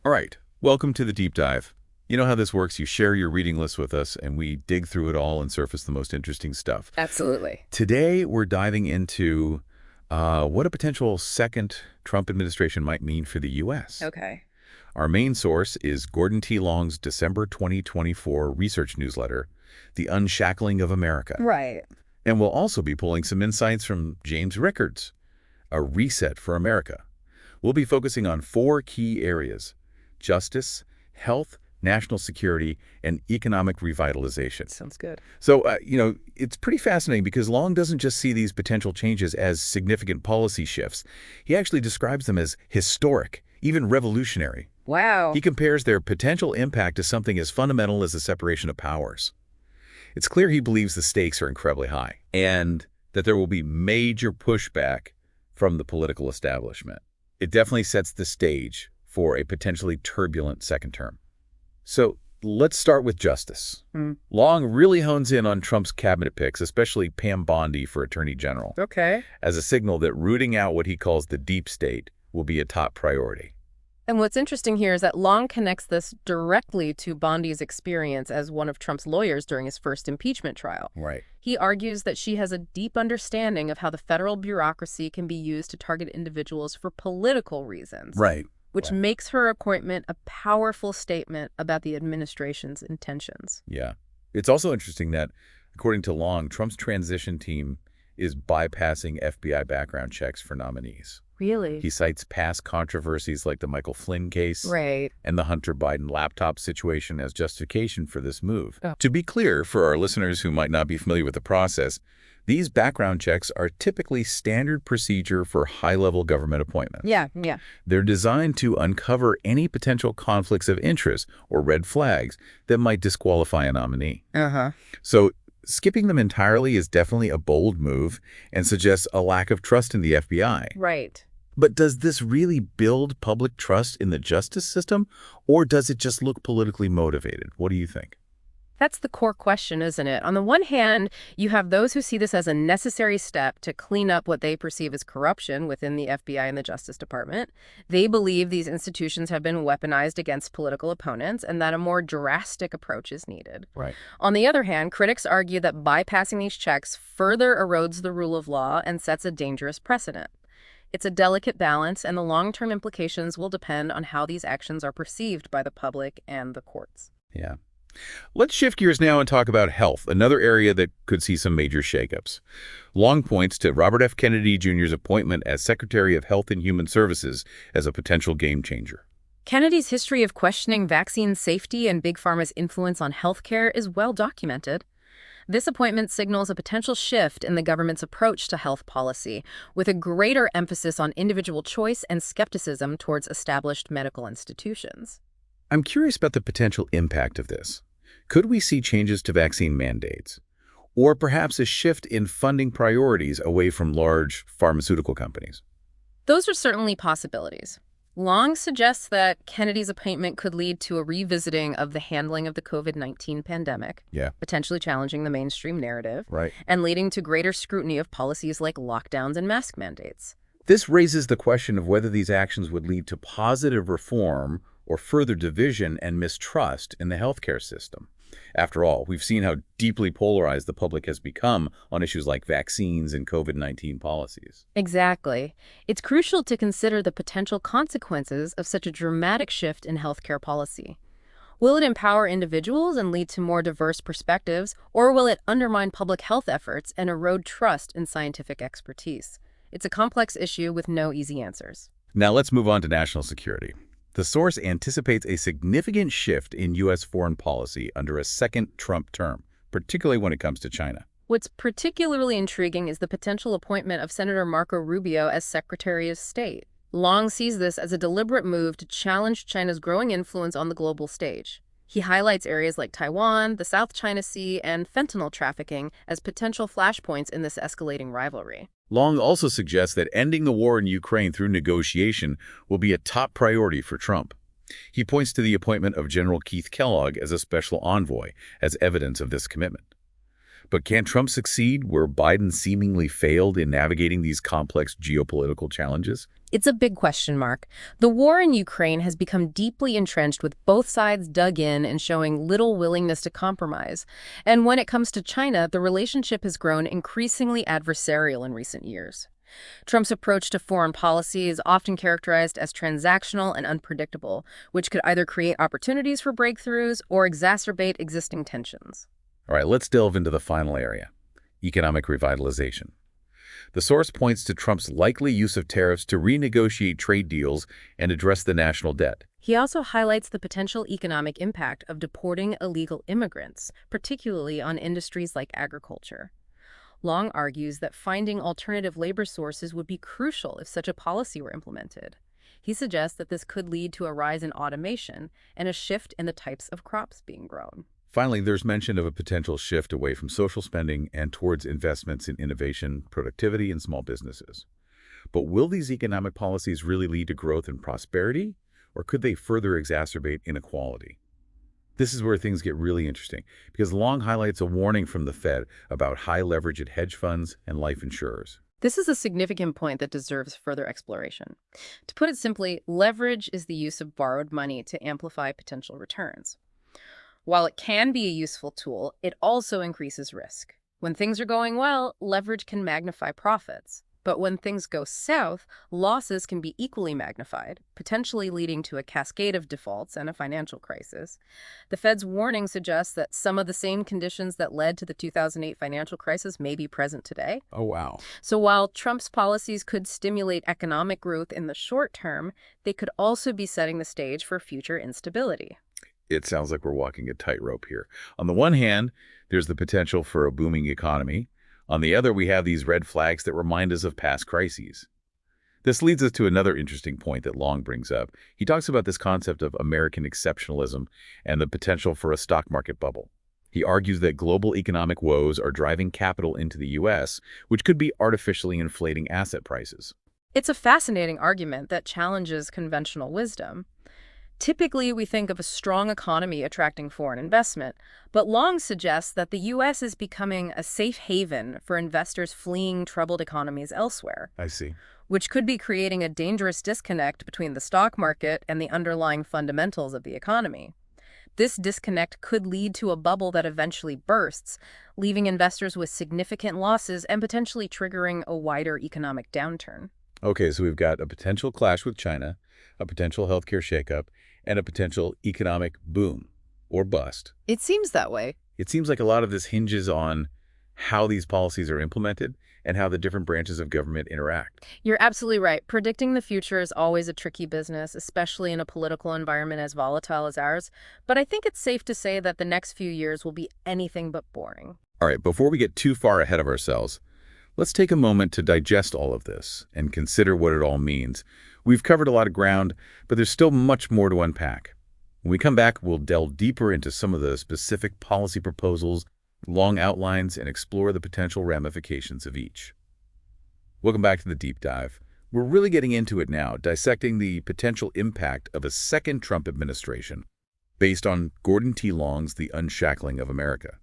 All right, welcome to the deep dive. You know how this works. You share your reading list with us, and we dig through it all and surface the most interesting stuff. Absolutely. Today, we're diving into what a potential second Trump administration might mean for the U.S. Okay. Our main source is Gordon T. Long's December 2024 research newsletter, The Unshackling of America. Right. And we'll also be pulling some insights from James Rickards, A Reset for America. We'll be focusing on four key areas: justice, health, national security, and economic revitalization. Sounds good. So, it's pretty fascinating because Long doesn't just see these potential changes as significant policy shifts. He actually describes them as historic, even revolutionary. Wow. He compares their potential impact to something as fundamental as the separation of powers. It's clear he believes the stakes are incredibly high and that there will be major pushback from the political establishment. It definitely sets the stage for a potentially turbulent second term. So let's start with justice. Long really hones in on Trump's cabinet picks, especially Pam Bondi for Attorney General, Okay. as a signal that rooting out what he calls the deep state will be a top priority. And what's interesting here is that Long connects this directly to Bondi's experience as one of Trump's lawyers during his first impeachment trial. Right. He argues that she has a deep understanding of how the federal bureaucracy can be used to target individuals for political reasons. Right. Which makes her appointment a powerful statement about the administration's intentions. Yeah. It's also interesting that, according to Long, Trump's transition team is bypassing FBI background checks for nominees. Really? He cites past controversies like the Michael Flynn case Right. and the Hunter Biden laptop situation as justification for this move. Oh. To be clear, for our listeners who might not be familiar with the process, these background checks are typically standard procedure for high-level government appointments. Yeah. They're designed to uncover any potential conflicts of interest or red flags that might disqualify a nominee. Uh-huh. So skipping them entirely is definitely a bold move and suggests a lack of trust in the FBI. Right. But does this really build public trust in the justice system, or does it just look politically motivated? What do you think? That's the core question, isn't it? On the one hand, you have those who see this as a necessary step to clean up what they perceive as corruption within the FBI and the Justice Department. They believe these institutions have been weaponized against political opponents and that a more drastic approach is needed. Right. On the other hand, critics argue that bypassing these checks further erodes the rule of law and sets a dangerous precedent. It's a delicate balance, and the long-term implications will depend on how these actions are perceived by the public and the courts. Yeah. Let's shift gears now and talk about health, another area that could see some major shakeups. Long points to Robert F. Kennedy Jr.'s appointment as Secretary of Health and Human Services as a potential game changer. Kennedy's history of questioning vaccine safety and Big Pharma's influence on healthcare is well documented. This appointment signals a potential shift in the government's approach to health policy, with a greater emphasis on individual choice and skepticism towards established medical institutions. I'm curious about the potential impact of this. Could we see changes to vaccine mandates? Or perhaps a shift in funding priorities away from large pharmaceutical companies? Those are certainly possibilities. Long suggests that Kennedy's appointment could lead to a revisiting of the handling of the COVID-19 pandemic, potentially challenging the mainstream narrative, Right. and leading to greater scrutiny of policies like lockdowns and mask mandates. This raises the question of whether these actions would lead to positive reform or further division and mistrust in the healthcare system. After all, we've seen how deeply polarized the public has become on issues like vaccines and COVID-19 policies. Exactly. It's crucial to consider the potential consequences of such a dramatic shift in healthcare policy. Will it empower individuals and lead to more diverse perspectives, or will it undermine public health efforts and erode trust in scientific expertise? It's a complex issue with no easy answers. Now let's move on to national security. The source anticipates a significant shift in U.S. foreign policy under a second Trump term, particularly when it comes to China. What's particularly intriguing is the potential appointment of Senator Marco Rubio as Secretary of State. Long sees this as a deliberate move to challenge China's growing influence on the global stage. He highlights areas like Taiwan, the South China Sea, and fentanyl trafficking as potential flashpoints in this escalating rivalry. Long also suggests that ending the war in Ukraine through negotiation will be a top priority for Trump. He points to the appointment of General Keith Kellogg as a special envoy as evidence of this commitment. But can Trump succeed where Biden seemingly failed in navigating these complex geopolitical challenges? It's a big question mark. The war in Ukraine has become deeply entrenched with both sides dug in and showing little willingness to compromise. And when it comes to China, the relationship has grown increasingly adversarial in recent years. Trump's approach to foreign policy is often characterized as transactional and unpredictable, which could either create opportunities for breakthroughs or exacerbate existing tensions. All right, let's delve into the final area, economic revitalization. The source points to Trump's likely use of tariffs to renegotiate trade deals and address the national debt. He also highlights the potential economic impact of deporting illegal immigrants, particularly on industries like agriculture. Long argues that finding alternative labor sources would be crucial if such a policy were implemented. He suggests that this could lead to a rise in automation and a shift in the types of crops being grown. Finally, there's mention of a potential shift away from social spending and towards investments in innovation, productivity, and small businesses. But will these economic policies really lead to growth and prosperity, or could they further exacerbate inequality? This is where things get really interesting, because Long highlights a warning from the Fed about high leverage at hedge funds and life insurers. This is a significant point that deserves further exploration. To put it simply, leverage is the use of borrowed money to amplify potential returns. While it can be a useful tool, it also increases risk. When things are going well, leverage can magnify profits. But when things go south, losses can be equally magnified, potentially leading to a cascade of defaults and a financial crisis. The Fed's warning suggests that some of the same conditions that led to the 2008 financial crisis may be present today. Oh, wow. So while Trump's policies could stimulate economic growth in the short term, they could also be setting the stage for future instability. It sounds like we're walking a tightrope here. On the one hand, there's the potential for a booming economy. On the other, we have these red flags that remind us of past crises. This leads us to another interesting point that Long brings up. He talks about this concept of American exceptionalism and the potential for a stock market bubble. He argues that global economic woes are driving capital into the U.S., which could be artificially inflating asset prices. It's a fascinating argument that challenges conventional wisdom. Typically, we think of a strong economy attracting foreign investment, but Long suggests that the U.S. is becoming a safe haven for investors fleeing troubled economies elsewhere. I see. Which could be creating a dangerous disconnect between the stock market and the underlying fundamentals of the economy. This disconnect could lead to a bubble that eventually bursts, leaving investors with significant losses and potentially triggering a wider economic downturn. Okay, so we've got a potential clash with China, a potential healthcare shakeup, and a potential economic boom or bust. It seems that way. It seems like a lot of this hinges on how these policies are implemented and how the different branches of government interact. You're absolutely right. Predicting the future is always a tricky business, especially in a political environment as volatile as ours. But I think it's safe to say that the next few years will be anything but boring. All right, before we get too far ahead of ourselves, let's take a moment to digest all of this and consider what it all means. We've covered a lot of ground, but there's still much more to unpack. When we come back, we'll delve deeper into some of the specific policy proposals, Long outlines, and explore the potential ramifications of each. Welcome back to the deep dive. We're really getting into it now, dissecting the potential impact of a second Trump administration based on Gordon T. Long's The Unshackling of America.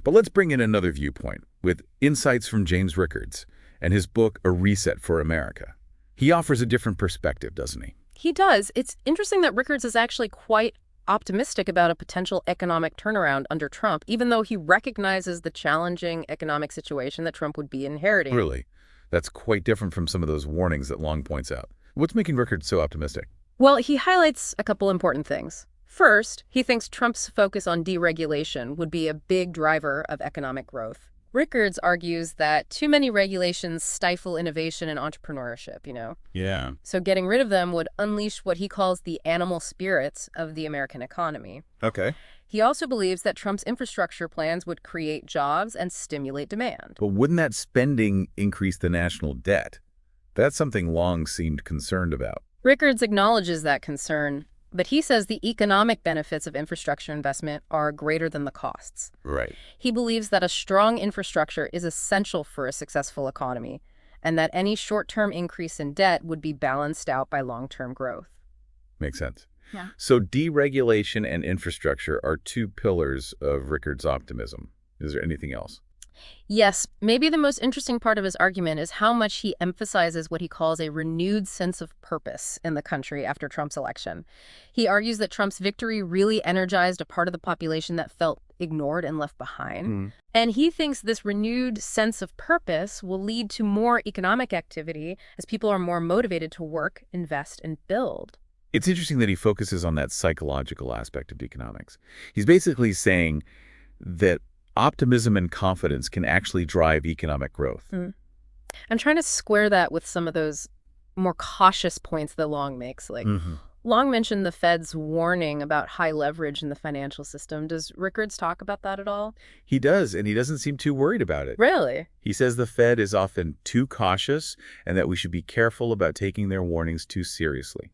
But let's bring in another viewpoint with insights from James Rickards and his book, A Reset for America. He offers a different perspective, doesn't he? He does. It's interesting that Rickards is actually quite optimistic about a potential economic turnaround under Trump, even though he recognizes the challenging economic situation that Trump would be inheriting. Really? That's quite different from some of those warnings that Long points out. What's making Rickards so optimistic? Well, he highlights a couple important things. First, he thinks Trump's focus on deregulation would be a big driver of economic growth. Rickards argues that too many regulations stifle innovation and entrepreneurship. Yeah. So getting rid of them would unleash what he calls the animal spirits of the American economy. Okay. He also believes that Trump's infrastructure plans would create jobs and stimulate demand. But wouldn't that spending increase the national debt? That's something Long seemed concerned about. Rickards acknowledges that concern, but he says the economic benefits of infrastructure investment are greater than the costs. Right. He believes that a strong infrastructure is essential for a successful economy, and that any short-term increase in debt would be balanced out by long-term growth. Makes sense. Yeah. So deregulation and infrastructure are two pillars of Rickards' optimism. Is there anything else? Yes, maybe the most interesting part of his argument is how much he emphasizes what he calls a renewed sense of purpose in the country after Trump's election. He argues that Trump's victory really energized a part of the population that felt ignored and left behind. Hmm. And he thinks this renewed sense of purpose will lead to more economic activity as people are more motivated to work, invest, and build. It's interesting that he focuses on that psychological aspect of economics. He's basically saying that optimism and confidence can actually drive economic growth. I'm trying to square that with some of those more cautious points that Long makes. Like, Hmm. Long mentioned the Fed's warning about high leverage in the financial system. Does Rickards talk about that at all? He does, and he doesn't seem too worried about it. Really? He says the Fed is often too cautious and that we should be careful about taking their warnings too seriously.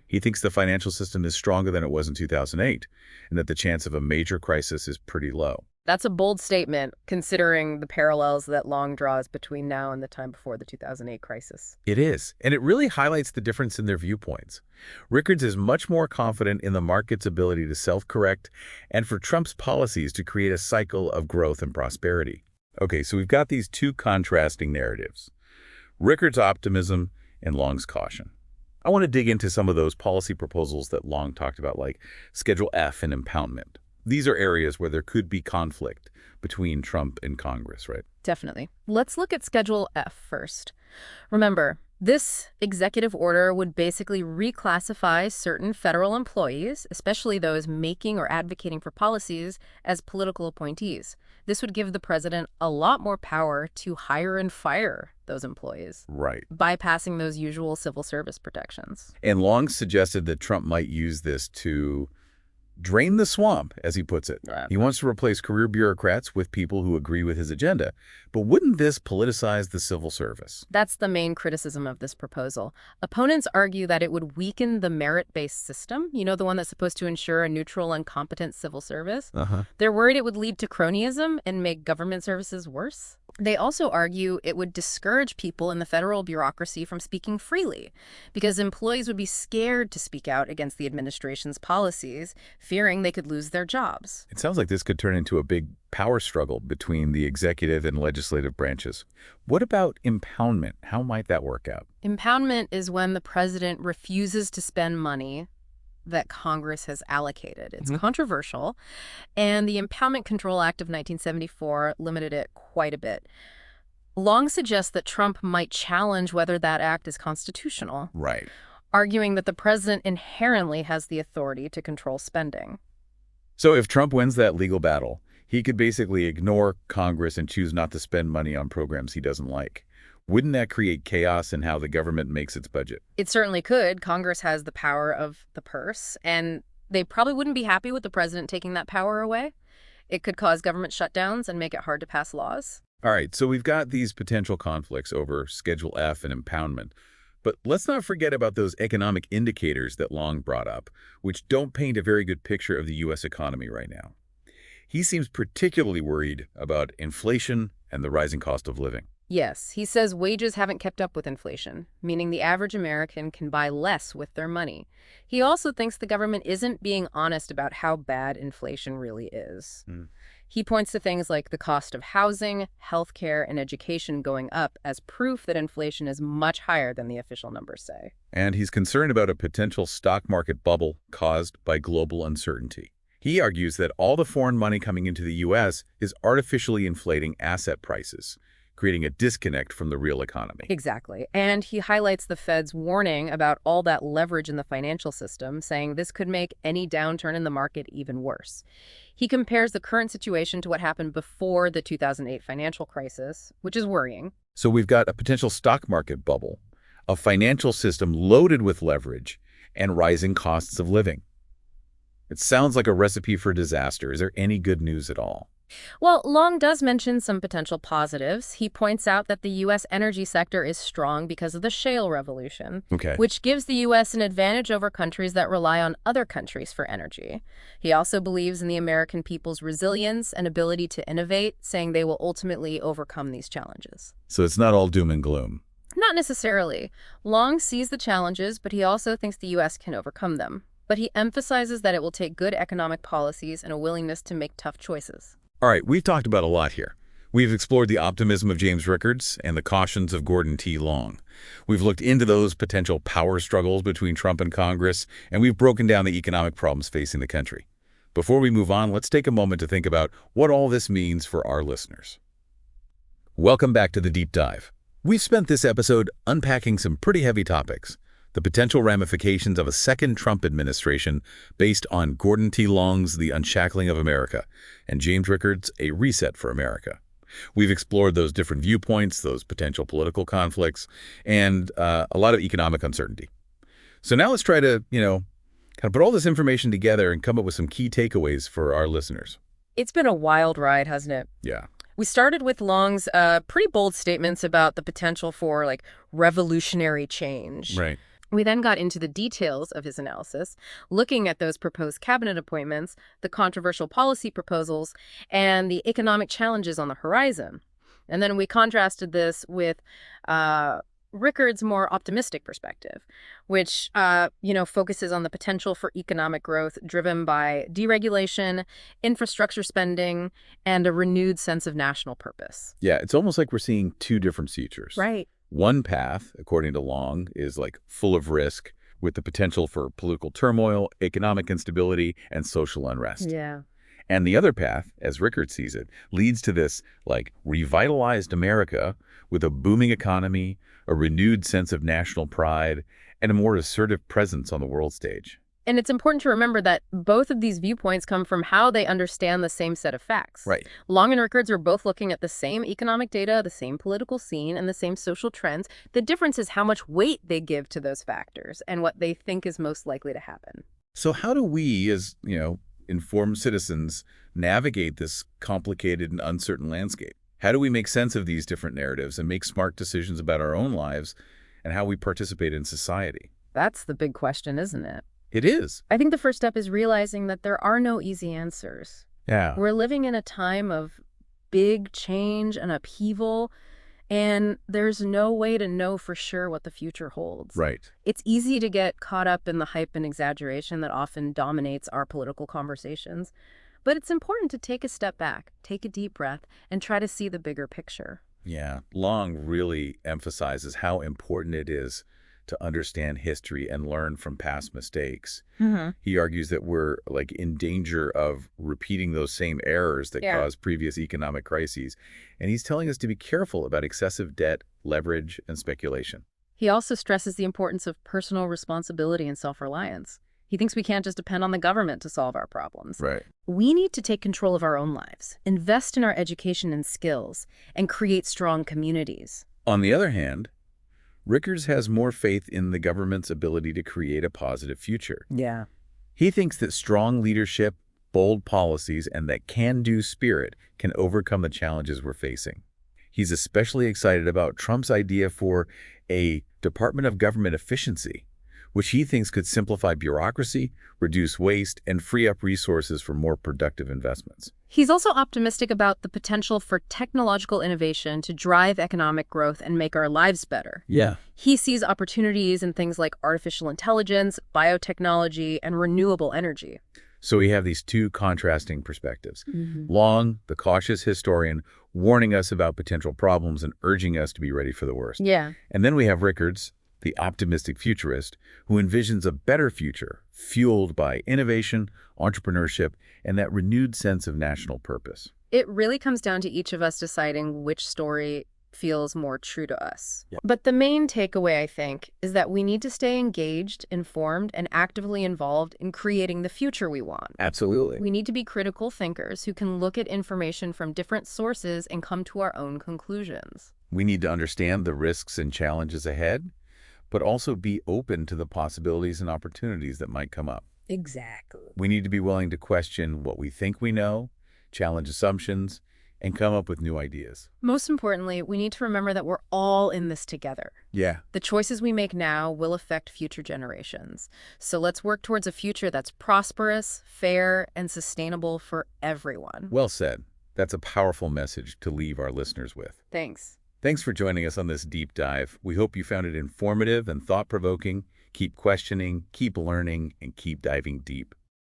He thinks the financial system is stronger than it was in 2008 and that the chance of a major crisis is pretty low. That's a bold statement, considering the parallels that Long draws between now and the time before the 2008 crisis. It is, and it really highlights the difference in their viewpoints. Rickards is much more confident in the market's ability to self-correct and for Trump's policies to create a cycle of growth and prosperity. Okay, so we've got these two contrasting narratives, Rickards' optimism and Long's caution. I want to dig into some of those policy proposals that Long talked about, like Schedule F and impoundment. These are areas where there could be conflict between Trump and Congress, right? Definitely. Let's look at Schedule F first. Remember, this executive order would basically reclassify certain federal employees, especially those making or advocating for policies, as political appointees. This would give the president a lot more power to hire and fire those employees, Right. bypassing those usual civil service protections. And Long suggested that Trump might use this to drain the swamp, as he puts it. Right. He wants to replace career bureaucrats with people who agree with his agenda. But wouldn't this politicize the civil service? That's the main criticism of this proposal. Opponents argue that it would weaken the merit-based system, the one that's supposed to ensure a neutral and competent civil service. They're worried it would lead to cronyism and make government services worse. They also argue it would discourage people in the federal bureaucracy from speaking freely, because employees would be scared to speak out against the administration's policies, fearing they could lose their jobs. It sounds like this could turn into a big power struggle between the executive and legislative branches. What about impoundment? How might that work out? Impoundment is when the president refuses to spend money that Congress has allocated. It's controversial, and the Impoundment Control Act of 1974 limited it quite a bit. Long suggests that Trump might challenge whether that act is constitutional, Right. arguing that the president inherently has the authority to control spending. So if Trump wins that legal battle, he could basically ignore Congress and choose not to spend money on programs he doesn't like. Wouldn't that create chaos in how the government makes its budget? It certainly could. Congress has the power of the purse, and they probably wouldn't be happy with the president taking that power away. It could cause government shutdowns and make it hard to pass laws. All right, so we've got these potential conflicts over Schedule F and impoundment. But let's not forget about those economic indicators that Long brought up, which don't paint a very good picture of the U.S. economy right now. He seems particularly worried about inflation and the rising cost of living. Yes, he says wages haven't kept up with inflation, meaning the average American can buy less with their money. He also thinks the government isn't being honest about how bad inflation really is. He points to things like the cost of housing, healthcare, and education going up as proof that inflation is much higher than the official numbers say. And he's concerned about a potential stock market bubble caused by global uncertainty. He argues that all the foreign money coming into the U.S. is artificially inflating asset prices, creating a disconnect from the real economy. Exactly. And he highlights the Fed's warning about all that leverage in the financial system, saying this could make any downturn in the market even worse. He compares the current situation to what happened before the 2008 financial crisis, which is worrying. So we've got a potential stock market bubble, a financial system loaded with leverage, and rising costs of living. It sounds like a recipe for disaster. Is there any good news at all? Well, Long does mention some potential positives. He points out that the U.S. energy sector is strong because of the shale revolution, which gives the U.S. an advantage over countries that rely on other countries for energy. He also believes in the American people's resilience and ability to innovate, saying they will ultimately overcome these challenges. So it's not all doom and gloom. Not necessarily. Long sees the challenges, but he also thinks the U.S. can overcome them. But he emphasizes that it will take good economic policies and a willingness to make tough choices. All right, we've talked about a lot here. We've explored the optimism of James Rickards and the cautions of Gordon T. Long. We've looked into those potential power struggles between Trump and Congress, and we've broken down the economic problems facing the country. Before we move on, let's take a moment to think about what all this means for our listeners. Welcome back to the Deep Dive. We've spent this episode unpacking some pretty heavy topics. The potential ramifications of a second Trump administration based on Gordon T. Long's The Unshackling of America and James Rickards' A Reset for America. We've explored those different viewpoints, those potential political conflicts, and a lot of economic uncertainty. So now let's try to, kind of put all this information together and come up with some key takeaways for our listeners. It's been a wild ride, hasn't it? Yeah. We started with Long's pretty bold statements about the potential for, revolutionary change. Right. We then got into the details of his analysis, looking at those proposed cabinet appointments, the controversial policy proposals, and the economic challenges on the horizon. And then we contrasted this with Rickard's more optimistic perspective, which, focuses on the potential for economic growth driven by deregulation, infrastructure spending, and a renewed sense of national purpose. Yeah, it's almost like we're seeing two different futures. Right. One path, according to Long, is full of risk with the potential for political turmoil, economic instability, and social unrest. Yeah. And the other path, as Rickard sees it, leads to this revitalized America with a booming economy, a renewed sense of national pride, and a more assertive presence on the world stage. And it's important to remember that both of these viewpoints come from how they understand the same set of facts. Right. Long and Rickards are both looking at the same economic data, the same political scene, and the same social trends. The difference is how much weight they give to those factors and what they think is most likely to happen. So how do we, as, informed citizens, navigate this complicated and uncertain landscape? How do we make sense of these different narratives and make smart decisions about our own lives and how we participate in society? That's the big question, isn't it? It is. I think the first step is realizing that there are no easy answers. Yeah. We're living in a time of big change and upheaval, and there's no way to know for sure what the future holds. Right. It's easy to get caught up in the hype and exaggeration that often dominates our political conversations, but it's important to take a step back, take a deep breath, and try to see the bigger picture. Yeah. Long really emphasizes how important it is to understand history and learn from past mistakes. Mm-hmm. He argues that we're in danger of repeating those same errors that caused previous economic crises. And he's telling us to be careful about excessive debt, leverage, and speculation. He also stresses the importance of personal responsibility and self-reliance. He thinks we can't just depend on the government to solve our problems. Right. We need to take control of our own lives, invest in our education and skills, and create strong communities. On the other hand, Rickards has more faith in the government's ability to create a positive future. Yeah. He thinks that strong leadership, bold policies, and that can-do spirit can overcome the challenges we're facing. He's especially excited about Trump's idea for a Department of Government Efficiency, which he thinks could simplify bureaucracy, reduce waste, and free up resources for more productive investments. He's also optimistic about the potential for technological innovation to drive economic growth and make our lives better. Yeah. He sees opportunities in things like artificial intelligence, biotechnology, and renewable energy. So we have these two contrasting perspectives. Mm-hmm. Long, the cautious historian, warning us about potential problems and urging us to be ready for the worst. Yeah. And then we have Rickards, the optimistic futurist, who envisions a better future fueled by innovation, entrepreneurship, and that renewed sense of national purpose. It really comes down to each of us deciding which story feels more true to us. Yeah. But the main takeaway, I think, is that we need to stay engaged, informed, and actively involved in creating the future we want. Absolutely. We need to be critical thinkers who can look at information from different sources and come to our own conclusions. We need to understand the risks and challenges ahead, but also be open to the possibilities and opportunities that might come up. Exactly. We need to be willing to question what we think we know, challenge assumptions, and come up with new ideas. Most importantly, we need to remember that we're all in this together. Yeah. The choices we make now will affect future generations. So let's work towards a future that's prosperous, fair, and sustainable for everyone. Well said. That's a powerful message to leave our listeners with. Thanks. Thanks for joining us on this deep dive. We hope you found it informative and thought-provoking. Keep questioning, keep learning, and keep diving deep.